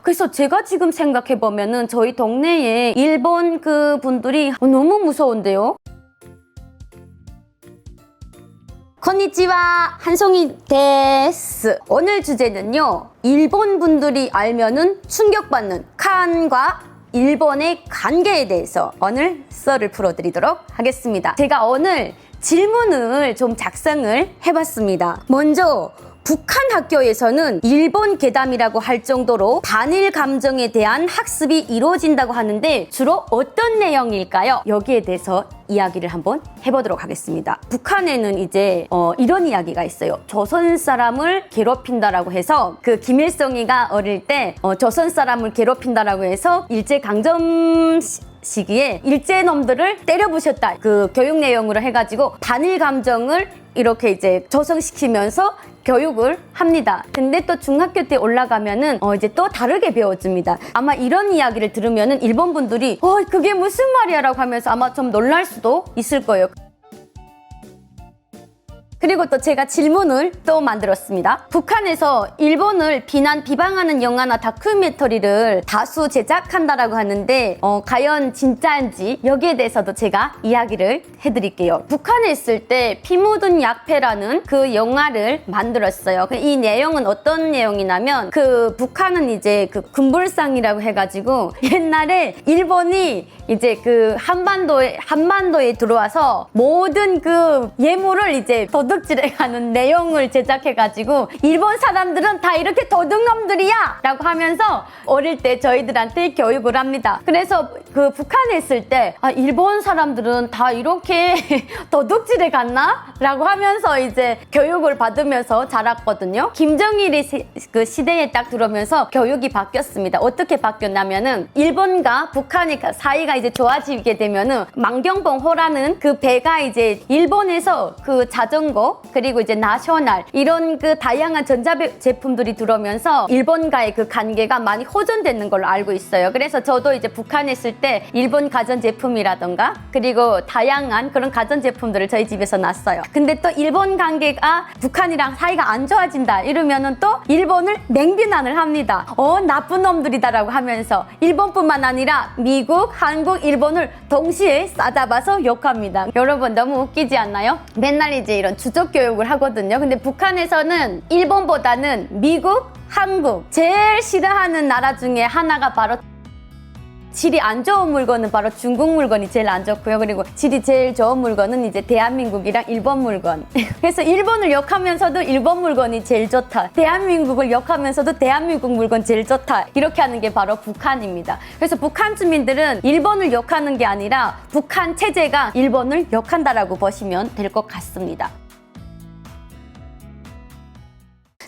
그래서 제가 지금 생각해보면은 저희 동네에 일본 그 분들이 너무 무서운데요. konnichiwa, 한송이 데스. 오늘 주제는요, 일본 분들이 알면은 충격받는 칸과 일본의 관계에 대해서 오늘 썰을 풀어드리도록 하겠습니다. 제가 오늘 질문을 좀 작성을 해봤습니다. 먼저 북한 학교에서는 일본 괴담이라고 할 정도로 반일 감정에 대한 학습이 이루어진다고 하는데 주로 어떤 내용일까요? 여기에 대해서 이야기를 한번 해보도록 하겠습니다. 북한에는 이제 이런 이야기가 있어요. 조선 사람을 괴롭힌다라고 해서 그 김일성이가 어릴 때 조선 사람을 괴롭힌다라고 해서 일제강점 시기에 일제놈들을 때려부셨다. 그 교육 내용으로 해가지고 반일 감정을 이렇게 이제 조성시키면서 교육을 합니다. 근데 또 중학교 때 올라가면은 이제 또 다르게 배워줍니다. 아마 이런 이야기를 들으면은 일본 분들이 그게 무슨 말이야 라고 하면서 아마 좀 놀랄 수도 있을 거예요. 그리고 또 제가 질문을 또 만들었습니다. 북한에서 일본을 비방하는 영화나 다큐멘터리를 다수 제작한다라고 하는데 과연 진짜인지 여기에 대해서도 제가 이야기를 해드릴게요. 북한에 있을 때 피 묻은 약패라는 그 영화를 만들었어요. 이 내용은 어떤 내용이냐면 그 북한은 이제 그 군불상이라고 해가지고 옛날에 일본이 이제 그 한반도에 들어와서 모든 그 예물을 이제 도둑질해가는 내용을 제작해가지고 일본 사람들은 다 이렇게 도둑놈들이야 라고 하면서 어릴 때 저희들한테 교육을 합니다. 그래서 그 북한에 있을 때 일본 사람들은 다 이렇게 도둑질해 갔나? 라고 하면서 이제 교육을 받으면서 자랐거든요. 김정일이 그 시대에 딱 들어오면서 교육이 바뀌었습니다. 어떻게 바뀌었냐면은 일본과 북한의 사이가 이제 좋아지게 되면은 만경봉호라는 그 배가 이제 일본에서 그 자전거 그리고 이제 나셔널 이런 그 다양한 전자제품들이 들어오면서 일본과의 그 관계가 많이 호전되는 걸로 알고 있어요. 그래서 저도 이제 북한에 있을 때 일본 가전제품이라던가 그리고 다양한 그런 가전제품들을 저희 집에서 놨어요. 근데 또 일본 관계가 북한이랑 사이가 안 좋아진다 이러면은 또 일본을 냉비난을 합니다. 나쁜 놈들이다라고 하면서 일본뿐만 아니라 미국, 한국, 일본을 동시에 싸잡아서 욕합니다. 여러분 너무 웃기지 않나요? 맨날 이제 이런 주적 교육을 하거든요. 근데 북한에서는 일본보다는 미국, 한국 제일 싫어하는 나라 중에 하나가 바로 질이 안 좋은 물건은 바로 중국 물건이 제일 안 좋고요. 그리고 질이 제일 좋은 물건은 이제 대한민국이랑 일본 물건. 그래서 일본을 욕하면서도 일본 물건이 제일 좋다. 대한민국을 욕하면서도 대한민국 물건 제일 좋다. 이렇게 하는 게 바로 북한입니다. 그래서 북한 주민들은 일본을 욕하는 게 아니라 북한 체제가 일본을 욕한다라고 보시면 될 것 같습니다.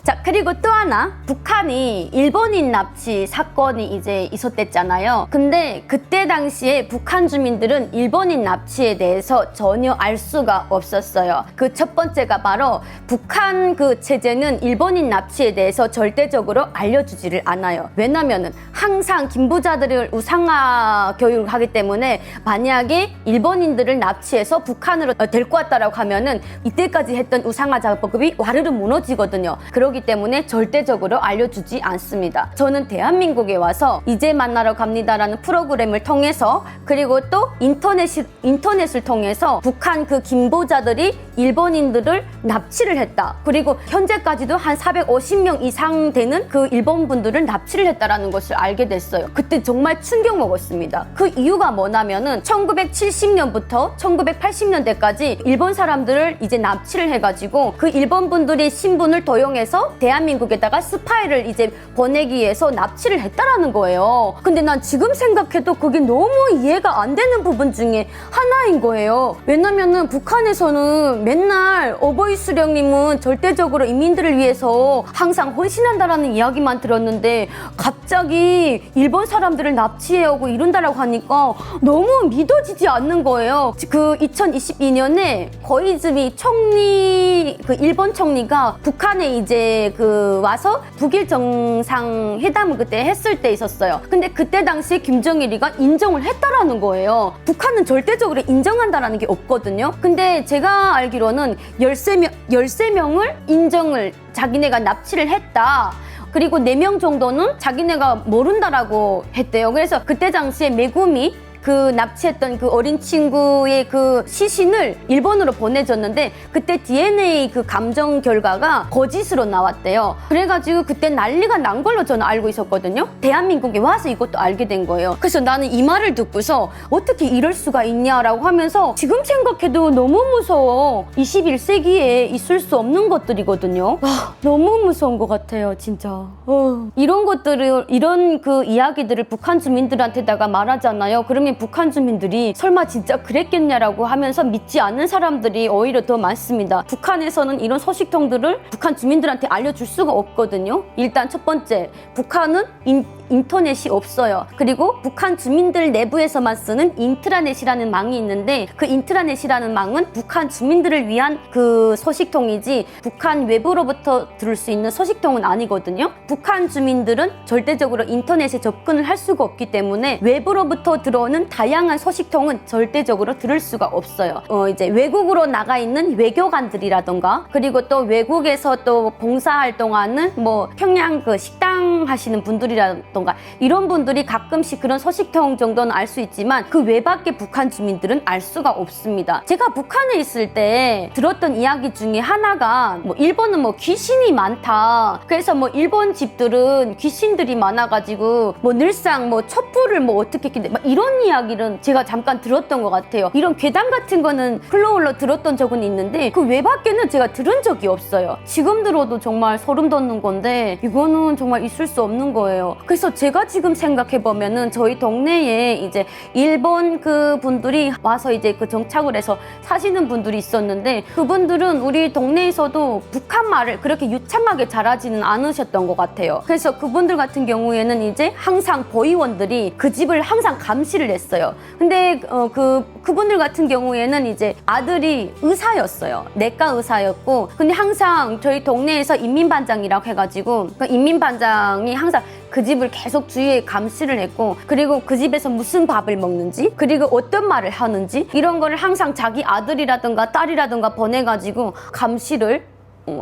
자, 그리고 또 하나 북한이 일본인 납치 사건이 이제 있었댔잖아요. 근데 그때 당시에 북한 주민들은 일본인 납치에 대해서 전혀 알 수가 없었어요. 그 첫 번째가 바로 북한 그 체제는 일본인 납치에 대해서 절대적으로 알려주지를 않아요. 왜냐면은 항상 김부자들을 우상화 교육을 하기 때문에 만약에 일본인들을 납치해서 북한으로 데리고 왔다라고 하면은 이때까지 했던 우상화 작업이 와르르 무너지거든요. 그렇기 때문에 절대적으로 알려주지 않습니다. 저는 대한민국에 와서 이제 만나러 갑니다라는 프로그램을 통해서 그리고 또 인터넷을 통해서 북한 그 김부자들이 일본인들을 납치를 했다. 그리고 현재까지도 한 450명 이상 되는 그 일본 분들을 납치를 했다라는 것을 알게 됐어요. 그때 정말 충격 먹었습니다. 그 이유가 뭐냐면은 1970년부터 1980년대까지 일본 사람들을 이제 납치를 해가지고 그 일본 분들이 신분을 도용해서 대한민국에다가 스파이를 이제 보내기 위해서 납치를 했다라는 거예요. 근데 난 지금 생각해도 그게 너무 이해가 안 되는 부분 중에 하나인 거예요. 왜냐면은 북한에서는 맨날 어버이 수령님은 절대적으로 이민들을 위해서 항상 헌신한다라는 이야기만 들었는데 갑자기 일본 사람들을 납치해오고 이런다라고 하니까 너무 믿어지지 않는 거예요. 그 2022년에 거이즈미 총리, 그 일본 총리가 북한에 이제 그 와서 북일 정상회담을 그때 했을 때 있었어요. 근데 그때 당시에 김정일이가 인정을 했다라는 거예요. 북한은 절대적으로 인정한다라는 게 없거든요. 근데 제가 알기로는 13명을 인정을 자기네가 납치를 했다. 그리고 4명 정도는 자기네가 모른다라고 했대요. 그래서 그때 당시에 메구미 그 납치했던 그 어린 친구의 그 시신을 일본으로 보내줬는데 그때 DNA 그 감정 결과가 거짓으로 나왔대요. 그래가지고 그때 난리가 난 걸로 저는 알고 있었거든요. 대한민국에 와서 이것도 알게 된 거예요. 그래서 나는 이 말을 듣고서 어떻게 이럴 수가 있냐라고 하면서 지금 생각해도 너무 무서워. 21세기에 있을 수 없는 것들이거든요. 너무 무서운 것 같아요, 진짜. 이런 것들을, 이런 그 이야기들을 북한 주민들한테다가 말하잖아요. 그러면 북한 주민들이 설마 진짜 그랬겠냐라고 하면서 믿지 않는 사람들이 오히려 더 많습니다. 북한에서는 이런 소식통들을 북한 주민들한테 알려줄 수가 없거든요. 일단 첫 번째, 북한은 인터넷이 없어요. 그리고 북한 주민들 내부에서만 쓰는 인트라넷이라는 망이 있는데 그 인트라넷이라는 망은 북한 주민들을 위한 그 소식통이지 북한 외부로부터 들을 수 있는 소식통은 아니거든요. 북한 주민들은 절대적으로 인터넷에 접근을 할 수가 없기 때문에 외부로부터 들어오는 다양한 소식통은 절대적으로 들을 수가 없어요. 이제 외국으로 나가 있는 외교관들이라던가 그리고 또 외국에서 또 봉사활동하는 뭐 평양 그 식당 하시는 분들이라던가 이런 분들이 가끔씩 그런 소식통 정도는 알 수 있지만 그 외밖에 북한 주민들은 알 수가 없습니다. 제가 북한에 있을 때 들었던 이야기 중에 하나가 뭐 일본은 뭐 귀신이 많다. 그래서 뭐 일본 집들은 귀신들이 많아가지고 뭐 늘상 뭐 촛불을 뭐 어떻게 했는데 막 이런 이야기는 제가 잠깐 들었던 것 같아요. 이런 괴담 같은 거는 흘러흘러 들었던 적은 있는데 그 외밖에는 제가 들은 적이 없어요. 지금 들어도 정말 소름 돋는 건데 이거는 정말 있을 수 없는 거예요. 그래서 제가 지금 생각해보면은 저희 동네에 이제 일본 그 분들이 와서 이제 그 정착을 해서 사시는 분들이 있었는데 그분들은 우리 동네에서도 북한 말을 그렇게 유창하게 잘하지는 않으셨던 것 같아요. 그래서 그분들 같은 경우에는 이제 항상 보위원들이 그 집을 항상 감시를 했어요. 근데 그분들 같은 경우에는 이제 아들이 의사였어요. 내과 의사였고 근데 항상 저희 동네에서 인민반장이라고 해가지고 그 인민반장이 항상 그 집을 계속 주위에 감시를 했고 그리고 그 집에서 무슨 밥을 먹는지 그리고 어떤 말을 하는지 이런 거를 항상 자기 아들이라든가 딸이라든가 보내가지고 감시를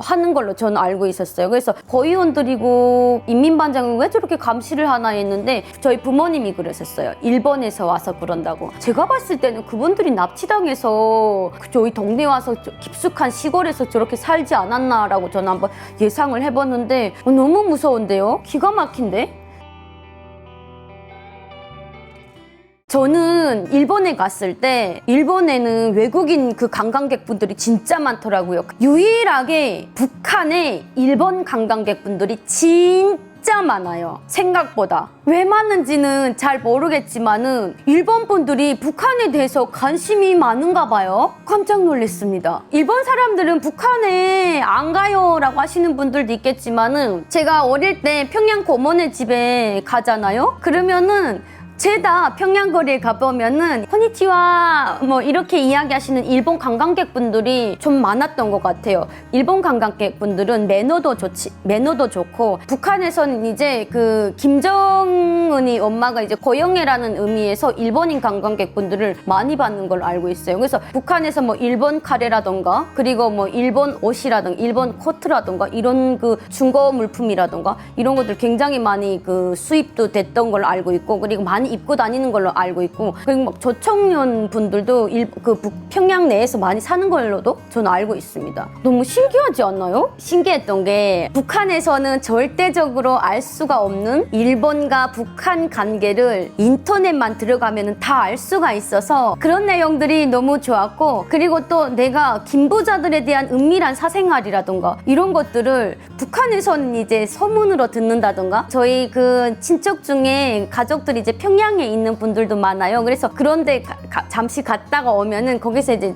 하는 걸로 저는 알고 있었어요. 그래서 거의원들이고 인민반장은 왜 저렇게 감시를 하나 했는데 저희 부모님이 그러셨어요. 일본에서 와서 그런다고. 제가 봤을 때는 그분들이 납치당해서 저희 동네 와서 깊숙한 시골에서 저렇게 살지 않았나라고 저는 한번 예상을 해봤는데 너무 무서운데요? 기가 막힌데? 저는 일본에 갔을 때 일본에는 외국인 그 관광객분들이 진짜 많더라고요. 유일하게 북한에 일본 관광객분들이 진짜 많아요. 생각보다. 왜 많은지는 잘 모르겠지만은 일본 분들이 북한에 대해서 관심이 많은가 봐요. 깜짝 놀랐습니다. 일본 사람들은 북한에 안 가요 라고 하시는 분들도 있겠지만은 제가 어릴 때 평양 고모네 집에 가잖아요. 그러면은 제다 평양거리에 가보면은 konnichiwa 뭐 이렇게 이야기하시는 일본 관광객분들이 좀 많았던 것 같아요. 일본 관광객분들은 매너도 좋고 북한에서는 이제 그 김정은이 엄마가 이제 고영애라는 의미에서 일본인 관광객분들을 많이 받는 걸로 알고 있어요. 그래서 북한에서 뭐 일본 카레라던가 그리고 뭐 일본 옷이라던가 일본 코트라던가 이런 그 중고 물품이라던가 이런 것들 굉장히 많이 그 수입도 됐던 걸로 알고 있고 그리고 많이 입고 다니는 걸로 알고 있고 그리고 막 저청년 분들도 평양 내에서 많이 사는 걸로도 저는 알고 있습니다. 너무 신기하지 않나요? 신기했던 게 북한에서는 절대적으로 알 수가 없는 일본과 북한 관계를 인터넷만 들어가면 다 알 수가 있어서 그런 내용들이 너무 좋았고 그리고 또 내가 김부자들에 대한 은밀한 사생활이라던가 이런 것들을 북한에서는 이제 소문으로 듣는다던가 저희 그 친척 중에 가족들이 이제 평양에 있는 분들도 많아요. 그래서 그런데 잠시 갔다가 오면은 거기서 이제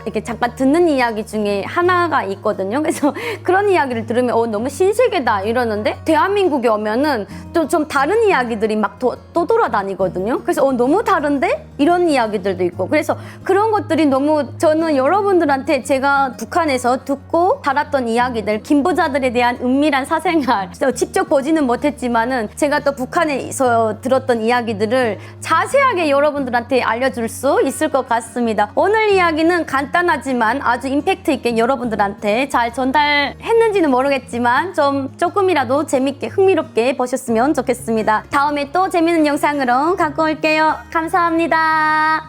이렇게 잠깐 듣는 이야기 중에 하나가 있거든요. 그래서 그런 이야기를 들으면 너무 신세계다 이러는데 대한민국에 오면은 또 좀 다른 이야기들이 막 또 돌아다니거든요. 그래서 너무 다른데? 이런 이야기들도 있고 그래서 그런 것들이 너무 저는 여러분들한테 제가 북한에서 듣고 달았던 이야기들 김부자들에 대한 은밀한 사생활 직접 보지는 못했지만은 제가 또 북한에서 들었던 이야기들을 이야기들을 자세하게 여러분들한테 알려줄 수 있을 것 같습니다. 오늘 이야기는 간단하지만 아주 임팩트 있게 여러분들한테 잘 전달했는지는 모르겠지만 조금이라도 재밌게 흥미롭게 보셨으면 좋겠습니다. 다음에 또 재밌는 영상으로 갖고 올게요. 감사합니다.